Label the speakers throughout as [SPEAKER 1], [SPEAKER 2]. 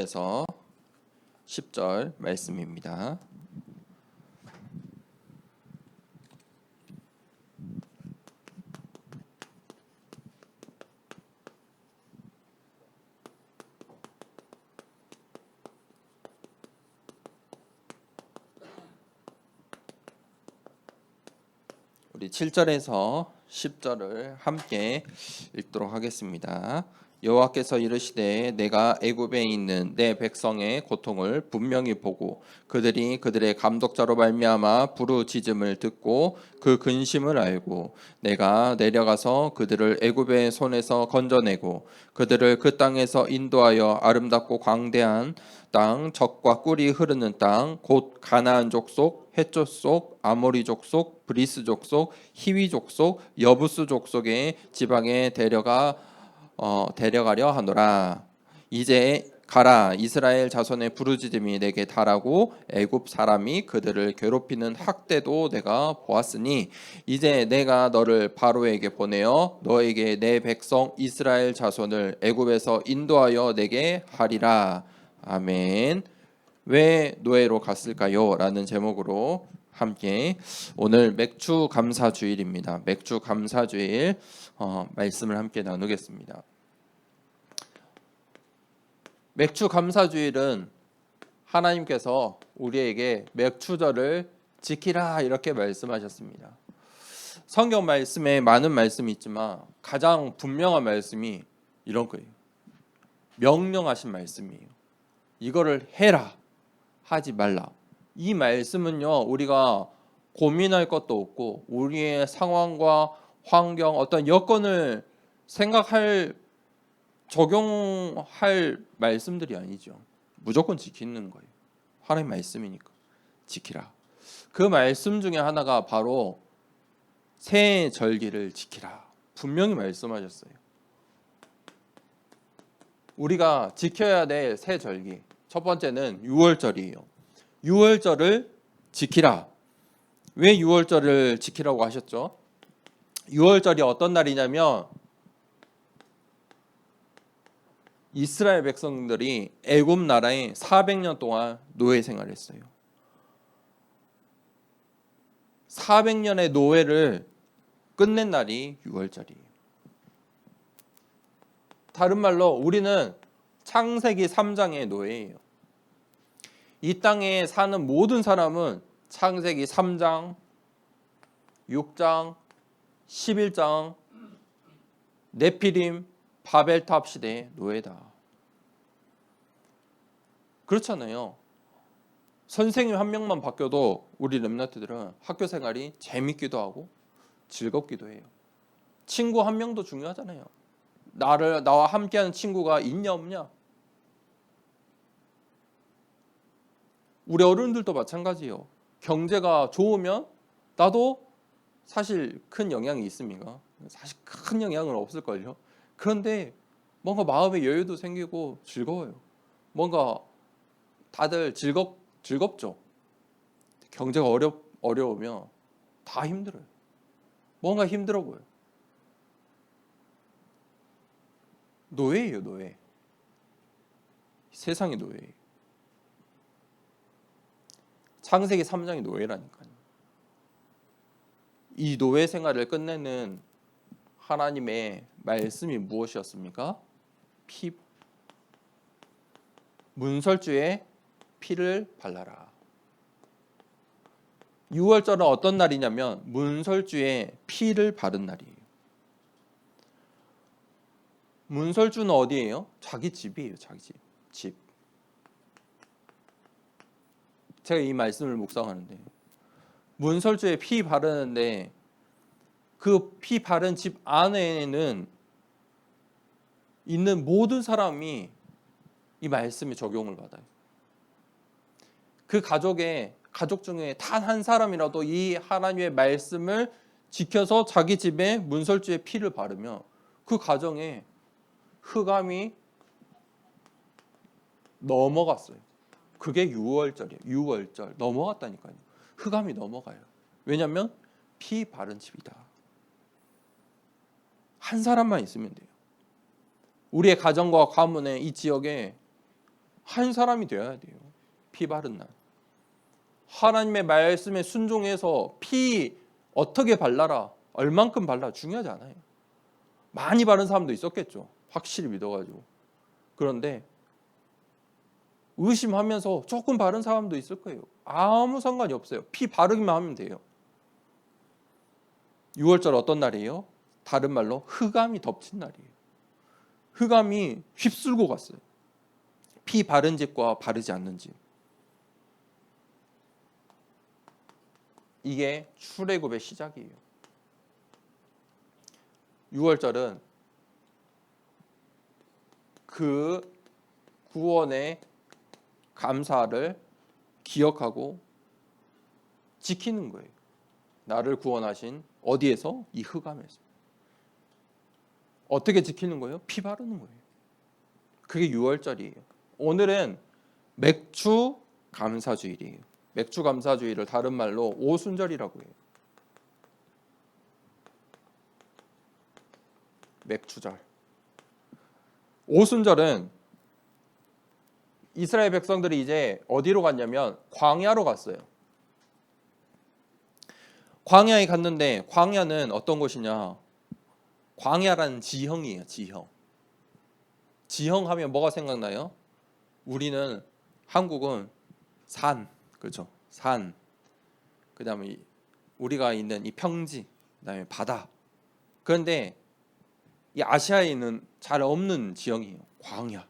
[SPEAKER 1] 에서 10절 말씀입니다. 우리 7절에서 10절을 함께 읽도록 하겠습니다. 여호와께서 이르시되 내가 애굽에 있는 내 백성의 고통을 분명히 보고 그들이 그들의 감독자로 말미암아 부르짖음을 듣고 그 근심을 알고 내가 내려가서 그들을 애굽의 손에서 건져내고 그들을 그 땅에서 인도하여 아름답고 광대한 땅 적과 꿀이 흐르는 땅 곧 가나안 족속 헷 족속 아모리 족속 브리스 족속 히위 족속 여부스 족속의 지방에 데려가려 하노라. 이제 가라. 이스라엘 자손의 부르짖음이 내게 달하고 애굽 사람이 그들을 괴롭히는 학대도 내가 보았으니 이제 내가 너를 바로에게 보내어 너에게 내 백성 이스라엘 자손을 애굽에서 인도하여 내게 하리라. 아멘. 왜 노예로 갔을까요? 라는 제목으로 함께 오늘 맥주 감사주일입니다. 맥주 감사주일 말씀을 함께 나누겠습니다. 맥주 감사주일은 하나님께서 우리에게 맥주절을 지키라 이렇게 말씀하셨습니다. 성경 말씀에 많은 말씀이 있지만 가장 분명한 말씀이 이런 거예요. 명령하신 말씀이에요. 이거를 해라, 하지 말라. 이 말씀은요, 우리가 고민할 것도 없고 우리의 상황과 환경, 어떤 여건을 적용할 말씀들이 아니죠. 무조건 지키는 거예요. 하나님 말씀이니까 지키라. 그 말씀 중에 하나가 바로 새 절기를 지키라. 분명히 말씀하셨어요. 우리가 지켜야 될 새 절기. 첫 번째는 6월절이에요. 6월절을 지키라. 왜 6월절을 지키라고 하셨죠? 6월절이 어떤 날이냐면 이스라엘 백성들이 애굽 나라에 400년 동안 노예 생활을 했어요. 400년의 노예를 끝낸 날이 6월절이에요. 다른 말로 우리는 창세기 3장의 노예예요. 이 땅에 사는 모든 사람은 창세기 3장, 6장, 11장, 네피림, 바벨탑 시대의 노예다. 그렇잖아요. 선생님 한 명만 바뀌어도 우리 렘넌트들은 학교 생활이 재밌기도 하고 즐겁기도 해요. 친구 한 명도 중요하잖아요. 나와 함께하는 친구가 있냐 없냐. 우리 어른들도 마찬가지예요. 경제가 좋으면 나도 사실 큰 영향이 있습니까? 사실 큰 영향은 없을걸요. 그런데 뭔가 마음의 여유도 생기고 즐거워요. 뭔가 다들 즐겁죠. 경제가 어려우면 다 힘들어요. 뭔가 힘들어 보여요. 노예예요, 노예. 세상의 노예예요. 창세기 3장이 노예라니까요. 이 노예 생활을 끝내는 하나님의 말씀이 무엇이었습니까? 문설주에 피를 발라라. 6월절은 어떤 날이냐면 문설주에 피를 바른 날이에요. 문설주는 어디예요? 자기 집이에요. 자기 집. 제가 이 말씀을 묵상하는데 문설주에 피 바르는데 그 피 바른 집 안에는 있는 모든 사람이 이 말씀에 적용을 받아요. 그 가족 중에 단 한 사람이라도 이 하나님의 말씀을 지켜서 자기 집에 문설주에 피를 바르면 그 가정에 흑암이 넘어갔어요. 그게 6월절이에요. 6월절 넘어갔다니까요. 흑암이 넘어가요. 왜냐하면 피 바른 집이다. 한 사람만 있으면 돼요. 우리의 가정과 가문에 이 지역에 한 사람이 되어야 돼요. 피 바른 날. 하나님의 말씀에 순종해서 피 어떻게 발라라, 얼만큼 발라 중요하지 않아요. 많이 바른 사람도 있었겠죠. 확실히 믿어가지고. 그런데 의심하면서 조금 바른 사람도 있을 거예요. 아무 상관이 없어요. 피 바르기만 하면 돼요. 6월절 어떤 날이에요? 다른 말로 흑암이 덮친 날이에요. 흑암이 휩쓸고 갔어요. 피 바른 집과 바르지 않는 집. 이게 출애굽의 시작이에요. 6월절은 그 구원의 감사를 기억하고 지키는 거예요. 나를 구원하신 어디에서? 이 흑암에서. 어떻게 지키는 거예요? 피 바르는 거예요. 그게 6월절이에요. 오늘은 맥주 감사주일이에요. 맥주 감사주일을 다른 말로 오순절이라고 해요. 맥주절. 오순절은 이스라엘 백성들이 이제 어디로 갔냐면 광야로 갔어요. 광야에 갔는데 광야는 어떤 곳이냐? 광야라는 지형이에요. 지형 하면 뭐가 생각나요? 우리는 한국은 산, 그죠? 산. 그다음에 우리가 있는 이 평지, 그다음에 바다. 그런데 이 아시아에는 잘 없는 지형이에요. 광야.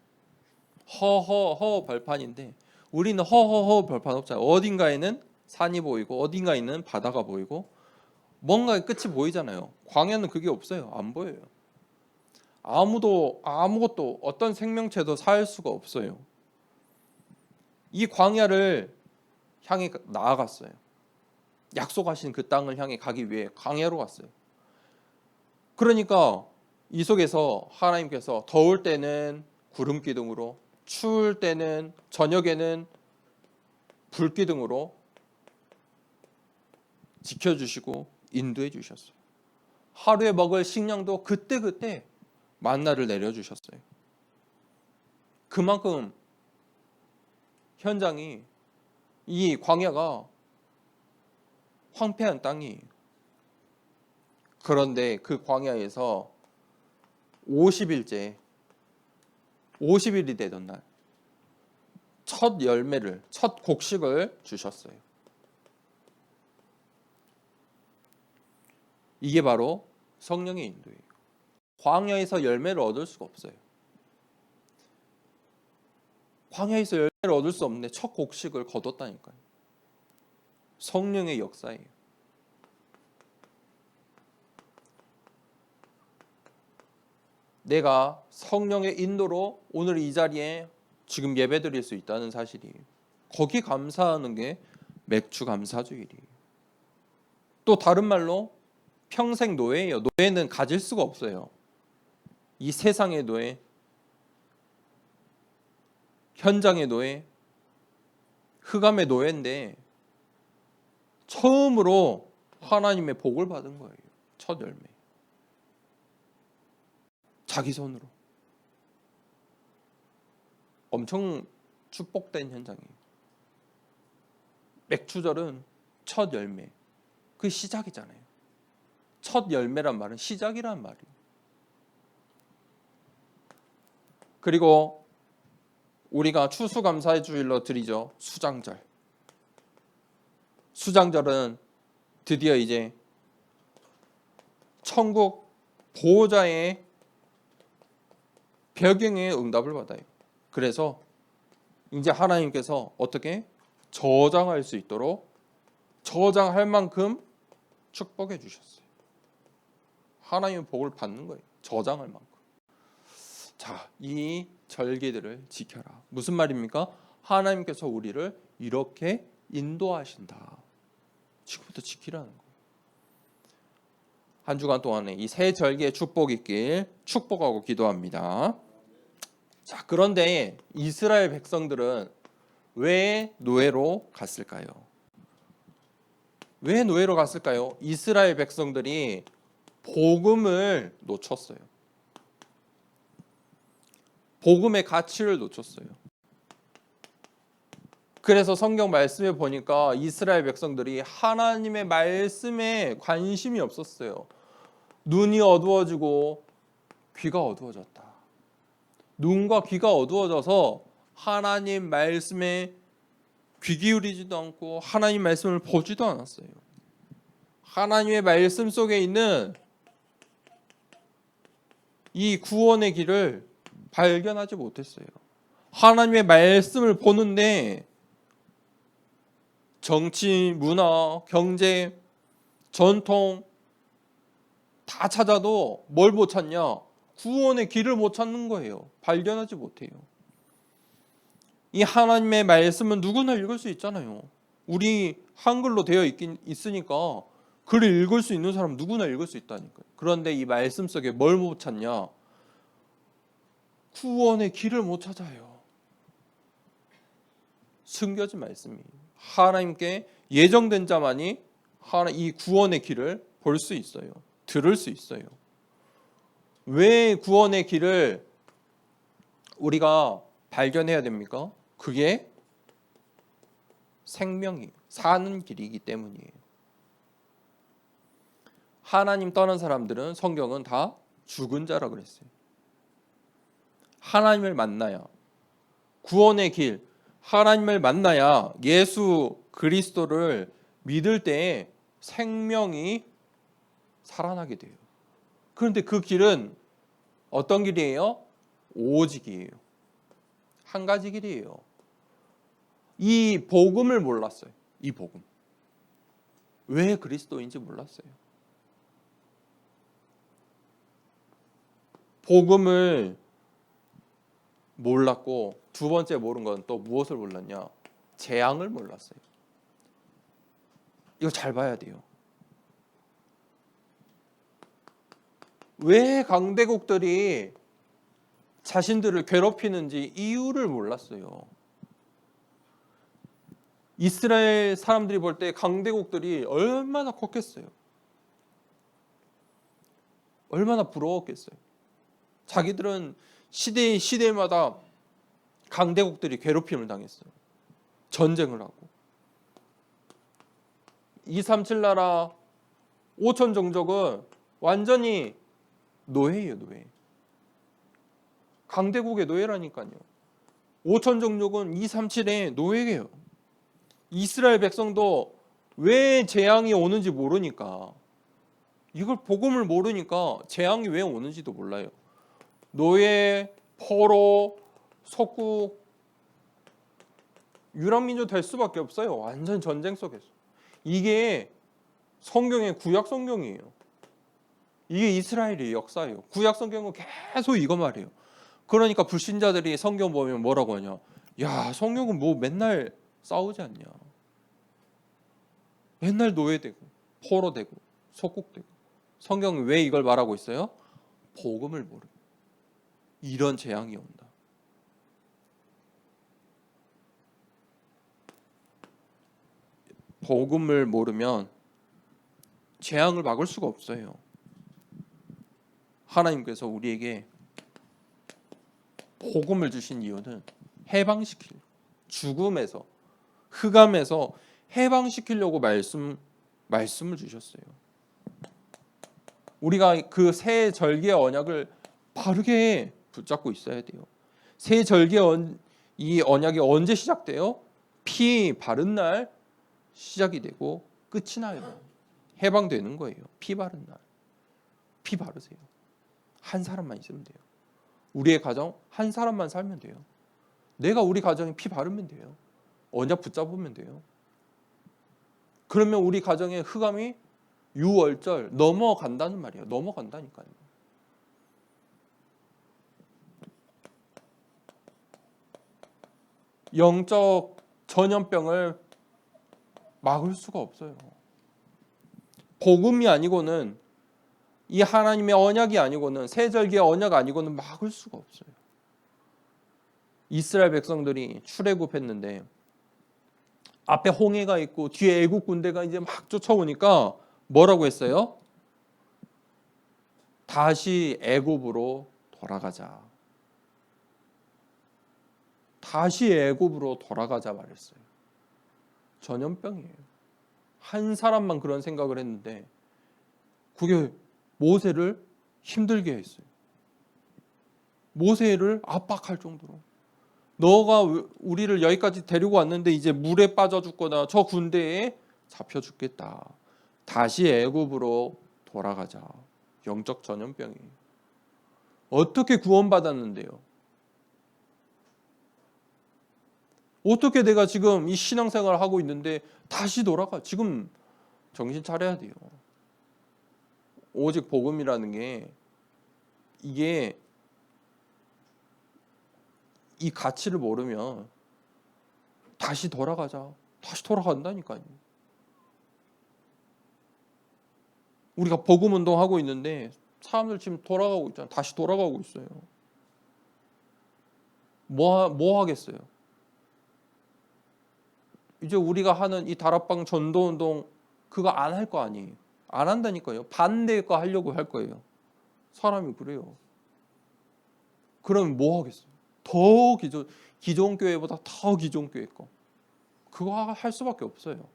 [SPEAKER 1] 허허허 벌판인데 우리는 허허허 벌판 없잖아요. 어딘가에는 산이 보이고 어딘가에는 바다가 보이고 뭔가의 끝이 보이잖아요. 광야는 그게 없어요. 안 보여요. 아무것도 어떤 생명체도 살 수가 없어요. 이 광야를 향해 나아갔어요. 약속하신 그 땅을 향해 가기 위해 광야로 갔어요. 그러니까 이 속에서 하나님께서 더울 때는 구름 기둥으로, 추울 때는 저녁에는 불 기둥으로 지켜주시고 인도해 주셨어요. 하루에 먹을 식량도 그때그때 만나를 내려주셨어요. 그만큼 현장이, 이 광야가 황폐한 땅이에요. 그런데 그 광야에서 50일째 50일이 되던 날 첫 열매를, 첫 곡식을 주셨어요. 이게 바로 성령의 인도예요. 광야에서 열매를 얻을 수가 없어요. 광야에서 열매를 얻을 수 없는데 첫 곡식을 거뒀다니까요. 성령의 역사예요. 내가 성령의 인도로 오늘 이 자리에 지금 예배드릴 수 있다는 사실이에요. 거기 감사하는 게 맥주 감사주일이에요. 또 다른 말로 평생 노예예요. 노예는 가질 수가 없어요. 이 세상의 노예, 현장의 노예, 흑암의 노예인데 처음으로 하나님의 복을 받은 거예요. 첫 열매. 자기 손으로. 엄청 축복된 현장이에요. 맥주절은 첫 열매. 그 시작이잖아요. 첫 열매란 말은 시작이란 말이에요. 그리고 우리가 추수감사의 주일로 드리죠. 수장절. 수장절은 드디어 이제 천국 보호자의 벽경의 응답을 받아요. 그래서 이제 하나님께서 어떻게 저장할 수 있도록 저장할 만큼 축복해 주셨어요. 하나님의 복을 받는 거예요. 저장할 만큼. 자, 이 절기들을 지켜라. 무슨 말입니까? 하나님께서 우리를 이렇게 인도하신다. 지금부터 지키라는 거예요. 한 주간 동안에 이 세 절기의 축복 있길 축복하고 기도합니다. 자, 그런데 이스라엘 백성들은 왜 노예로 갔을까요? 왜 노예로 갔을까요? 이스라엘 백성들이 복음을 놓쳤어요. 복음의 가치를 놓쳤어요. 그래서 성경 말씀에 보니까 이스라엘 백성들이 하나님의 말씀에 관심이 없었어요. 눈이 어두워지고 귀가 어두워졌다. 눈과 귀가 어두워져서 하나님 말씀에 귀 기울이지도 않고 하나님 말씀을 보지도 않았어요. 하나님의 말씀 속에 있는 이 구원의 길을 발견하지 못했어요. 하나님의 말씀을 보는데 정치, 문화, 경제, 전통 다 찾아도 뭘 못 찾냐? 구원의 길을 못 찾는 거예요. 발견하지 못해요. 이 하나님의 말씀은 누구나 읽을 수 있잖아요. 우리 한글로 되어 있으니까 글을 읽을 수 있는 사람 누구나 읽을 수 있다니까요. 그런데 이 말씀 속에 뭘 못 찾냐? 구원의 길을 못 찾아요. 숨겨진 말씀이 하나님께 예정된 자만이 이 구원의 길을 볼 수 있어요. 들을 수 있어요. 왜 구원의 길을 우리가 발견해야 됩니까? 그게 생명이에요. 사는 길이기 때문이에요. 하나님 떠난 사람들은 성경은 다 죽은 자라 그랬어요. 하나님을 만나야 구원의 길, 하나님을 만나야 예수 그리스도를 믿을 때에 생명이 살아나게 돼요. 그런데 그 길은 어떤 길이에요? 오직이에요. 한 가지 길이에요. 이 복음을 몰랐어요. 이 복음. 왜 그리스도인지 몰랐어요. 복음을 몰랐고 두 번째 모른 건 또 무엇을 몰랐냐? 재앙을 몰랐어요. 이거 잘 봐야 돼요. 왜 강대국들이 자신들을 괴롭히는지 이유를 몰랐어요. 이스라엘 사람들이 볼 때 강대국들이 얼마나 컸겠어요. 얼마나 부러웠겠어요. 자기들은 시대마다 강대국들이 괴롭힘을 당했어요. 전쟁을 하고. 237 나라 5천 종족은 완전히 노예예요, 노예. 강대국의 노예라니까요. 5천 종족은 237의 노예예요. 이스라엘 백성도 왜 재앙이 오는지 모르니까, 이걸 복음을 모르니까 재앙이 왜 오는지도 몰라요. 노예, 포로, 속국, 유랑민족 될 수밖에 없어요. 완전 전쟁 속에서. 이게 성경의 구약 성경이에요. 이게 이스라엘의 역사예요. 구약 성경은 계속 이거 말이에요. 그러니까 불신자들이 성경 보면 뭐라고 하냐? 야, 성경은 뭐 맨날 싸우지 않냐? 맨날 노예되고 포로되고 속국되고. 성경은 왜 이걸 말하고 있어요? 복음을 모르고 이런 재앙이 온다. 복음을 모르면 재앙을 막을 수가 없어요. 하나님께서 우리에게 복음을 주신 이유는 해방시킬, 죽음에서, 흑암에서 해방시키려고 말씀을 주셨어요. 우리가 그 새 절기의 언약을 바르게 붙잡고 있어야 돼요. 새 절기의 이 언약이 언제 시작돼요? 피 바른 날 시작이 되고 끝이 나요. 해방되는 거예요. 피 바른 날. 피 바르세요. 한 사람만 있으면 돼요. 우리의 가정 한 사람만 살면 돼요. 내가 우리 가정에 피 바르면 돼요. 언약 붙잡으면 돼요. 그러면 우리 가정의 흑암이 유월절 넘어간다는 말이에요. 넘어간다니까요. 영적 전염병을 막을 수가 없어요. 복음이 아니고는, 이 하나님의 언약이 아니고는, 새절기의 언약 아니고는 막을 수가 없어요. 이스라엘 백성들이 출애굽했는데 앞에 홍해가 있고 뒤에 애국 군대가 이제 막 쫓아오니까 뭐라고 했어요? 다시 애굽으로 돌아가자. 다시 애굽으로 돌아가자 말했어요. 전염병이에요. 한 사람만 그런 생각을 했는데 그게 모세를 힘들게 했어요. 모세를 압박할 정도로. 너가 우리를 여기까지 데리고 왔는데 이제 물에 빠져 죽거나 저 군대에 잡혀 죽겠다. 다시 애굽으로 돌아가자. 영적 전염병이에요. 어떻게 구원받았는데요? 어떻게 내가 지금 이 신앙생활을 하고 있는데 다시 돌아가? 지금 정신 차려야 돼요. 오직 복음이라는 게 이게 이 가치를 모르면 다시 돌아가자. 다시 돌아간다니까요. 우리가 복음 운동하고 있는데 사람들 지금 돌아가고 있잖아요. 다시 돌아가고 있어요. 뭐 하겠어요? 이제 우리가 하는 이 다락방 전도 운동 그거 안 할 거 아니에요. 안 한다니까요. 반대 거 하려고 할 거예요. 사람이 그래요. 그러면 뭐 하겠어요? 더 기존 교회보다 더 기존 교회 거. 그거 할 수밖에 없어요.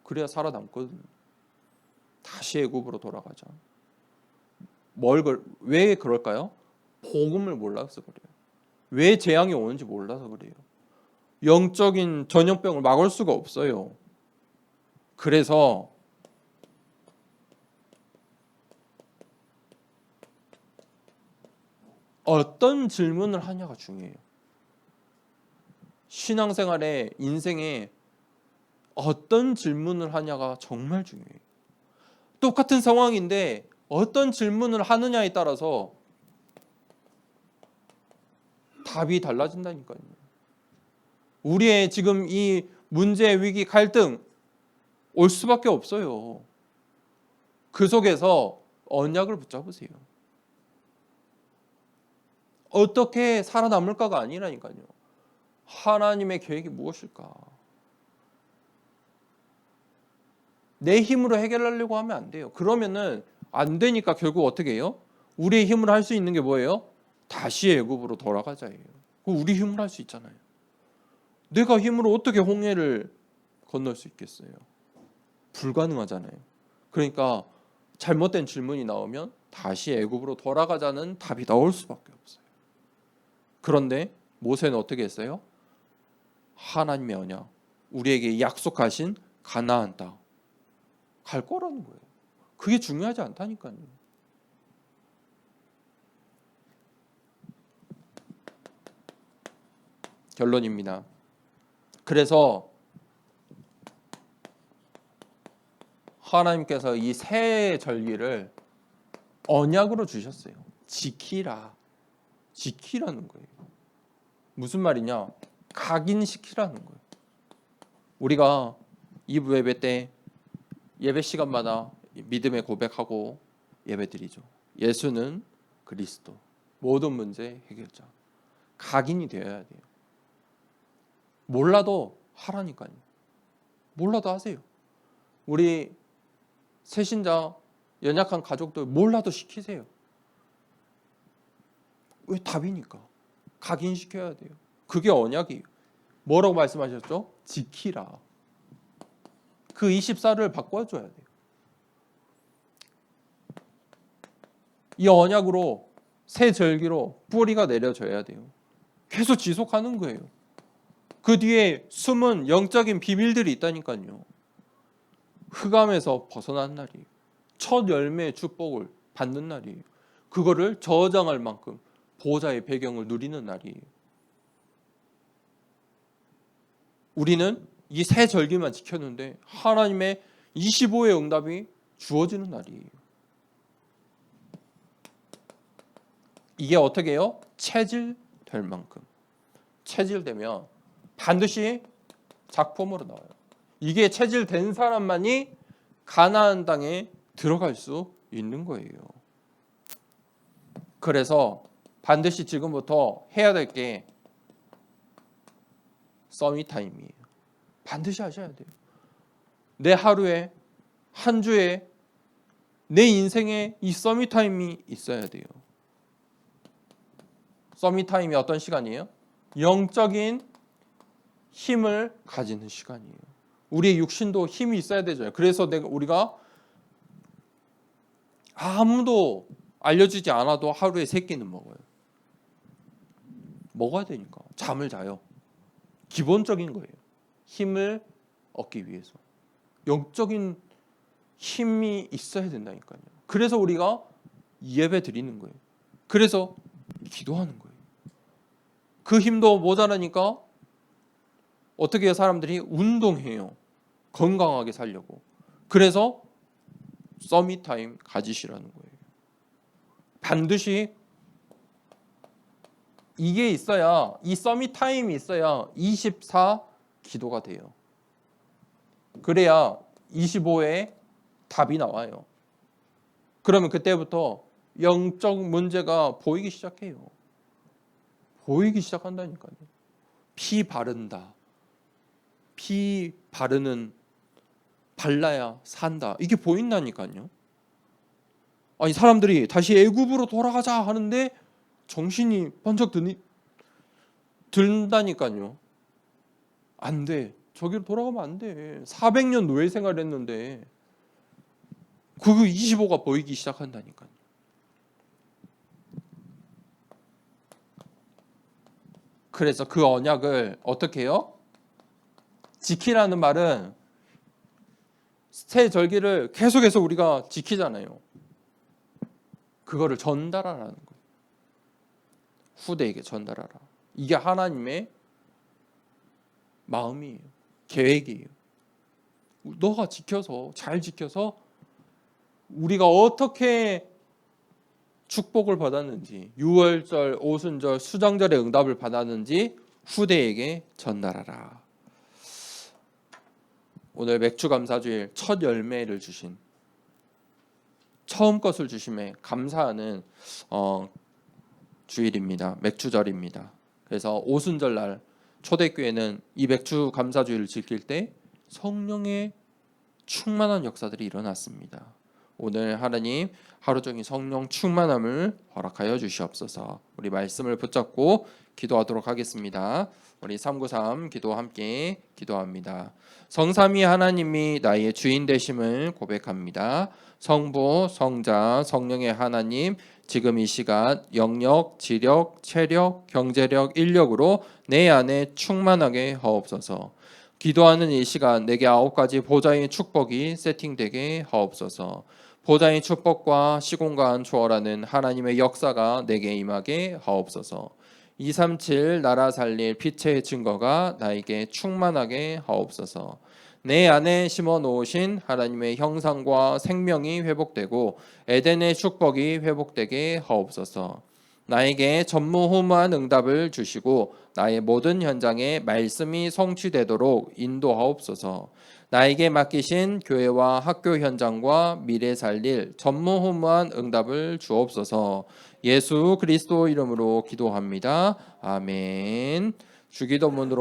[SPEAKER 1] 그래야 살아남거든요. 다시 애굽으로 돌아가자. 왜 그럴까요? 복음을 몰라서 그래요. 왜 재앙이 오는지 몰라서 그래요. 영적인 전염병을 막을 수가 없어요. 그래서 어떤 질문을 하냐가 중요해요. 신앙생활에 인생에 어떤 질문을 하냐가 정말 중요해요. 똑같은 상황인데 어떤 질문을 하느냐에 따라서 답이 달라진다니까요. 우리의 지금 이 문제, 위기, 갈등 올 수밖에 없어요. 그 속에서 언약을 붙잡으세요. 어떻게 살아남을까가 아니라니까요. 하나님의 계획이 무엇일까? 내 힘으로 해결하려고 하면 안 돼요. 그러면은 안 되니까 결국 어떻게 해요? 우리의 힘으로 할 수 있는 게 뭐예요? 다시 애굽으로 돌아가자예요. 우리 힘으로 할 수 있잖아요. 내가 힘으로 어떻게 홍해를 건널 수 있겠어요? 불가능하잖아요. 그러니까 잘못된 질문이 나오면 다시 애굽으로 돌아가자는 답이 나올 수밖에 없어요. 그런데 모세는 어떻게 했어요? 하나님의 언약, 우리에게 약속하신 가나안 땅 갈 거라는 거예요. 그게 중요하지 않다니까요. 결론입니다. 그래서 하나님께서 이 새 절기를 언약으로 주셨어요. 지키라는 거예요. 무슨 말이냐? 각인시키라는 거예요. 우리가 2부 예배 때 예배 시간마다 믿음의 고백하고 예배드리죠. 예수는 그리스도, 모든 문제 해결자. 각인이 되어야 돼요. 몰라도 하라니까요. 몰라도 하세요. 우리 새신자, 연약한 가족들 몰라도 시키세요. 왜? 답이니까. 각인시켜야 돼요. 그게 언약이에요. 뭐라고 말씀하셨죠? 지키라. 그 24를 바꿔줘야 돼요. 이 언약으로 새 절기로 뿌리가 내려져야 돼요. 계속 지속하는 거예요. 그 뒤에 숨은 영적인 비밀들이 있다니까요. 흑암에서 벗어난 날이에요. 첫 열매의 축복을 받는 날이에요. 그거를 저장할 만큼 보좌의 배경을 누리는 날이에요. 우리는 이 새 절기만 지켰는데 하나님의 25의 응답이 주어지는 날이에요. 이게 어떻게 해요? 체질될 만큼. 체질되면 반드시 작품으로 나와요. 이게 체질된 사람만이 가나안 땅에 들어갈 수 있는 거예요. 그래서 반드시 지금부터 해야 될 게 서밋타임이에요. 반드시 하셔야 돼요. 내 하루에, 한 주에, 내 인생에 이 서밋타임이 있어야 돼요. 서밋타임이 어떤 시간이에요? 영적인 힘을 가지는 시간이에요. 우리의 육신도 힘이 있어야 되잖아요. 그래서 우리가 아무도 알려주지 않아도 하루에 3끼는 먹어요. 먹어야 되니까. 잠을 자요. 기본적인 거예요. 힘을 얻기 위해서. 영적인 힘이 있어야 된다니까요. 그래서 우리가 예배 드리는 거예요. 그래서 기도하는 거예요. 그 힘도 모자라니까 어떻게 해요? 사람들이 운동해요. 건강하게 살려고. 그래서 서밋타임 가지시라는 거예요. 반드시 이게 있어야, 이 서밋타임이 있어야 24 기도가 돼요. 그래야 25에 답이 나와요. 그러면 그때부터 영적 문제가 보이기 시작해요. 보이기 시작한다니까요. 피 바른다. 피 바르는 발라야 산다. 이게 보인다니까요. 아니 사람들이 다시 애굽으로 돌아가자 하는데 정신이 번쩍 든다니까요. 안 돼. 저기로 돌아가면 안 돼. 400년 노예 생활했는데 그 25가 보이기 시작한다니까요. 그래서 그 언약을 어떻게 해요? 지키라는 말은 새 절기를 계속해서 우리가 지키잖아요. 그거를 전달하라는 거예요. 후대에게 전달하라. 이게 하나님의 마음이에요. 계획이에요. 너가 지켜서, 잘 지켜서 우리가 어떻게 축복을 받았는지, 유월절, 오순절, 수정절의 응답을 받았는지 후대에게 전달하라. 오늘 맥주 감사주일 첫 열매를 주신, 처음 것을 주심에 감사하는 주일입니다. 맥주절입니다. 그래서 오순절 날 초대교회는 이 맥주 감사주일을 지킬 때 성령의 충만한 역사들이 일어났습니다. 오늘 하나님 하루 종일 성령 충만함을 허락하여 주시옵소서. 우리 말씀을 붙잡고 기도하도록 하겠습니다. 우리 393 기도 함께 기도합니다. 성삼위 하나님이 나의 주인 되심을 고백합니다. 성부, 성자, 성령의 하나님, 지금 이 시간 영력, 지력, 체력, 경제력, 인력으로 내 안에 충만하게 하옵소서. 기도하는 이 시간 내게 9가지 보좌의 축복이 세팅되게 하옵소서. 보좌의 축복과 시공간 초월하는 하나님의 역사가 내게 임하게 하옵소서. 237 나라 살릴 빛의 증거가 나에게 충만하게 하옵소서. 내 안에 심어 놓으신 하나님의 형상과 생명이 회복되고 에덴의 축복이 회복되게 하옵소서. 나에게 전무후무한 응답을 주시고 나의 모든 현장에 말씀이 성취되도록 인도하옵소서. 나에게 맡기신 교회와 학교 현장과 미래 살릴 전무후무한 응답을 주옵소서. 예수 그리스도 이름으로 기도합니다. 아멘. 주기도문으로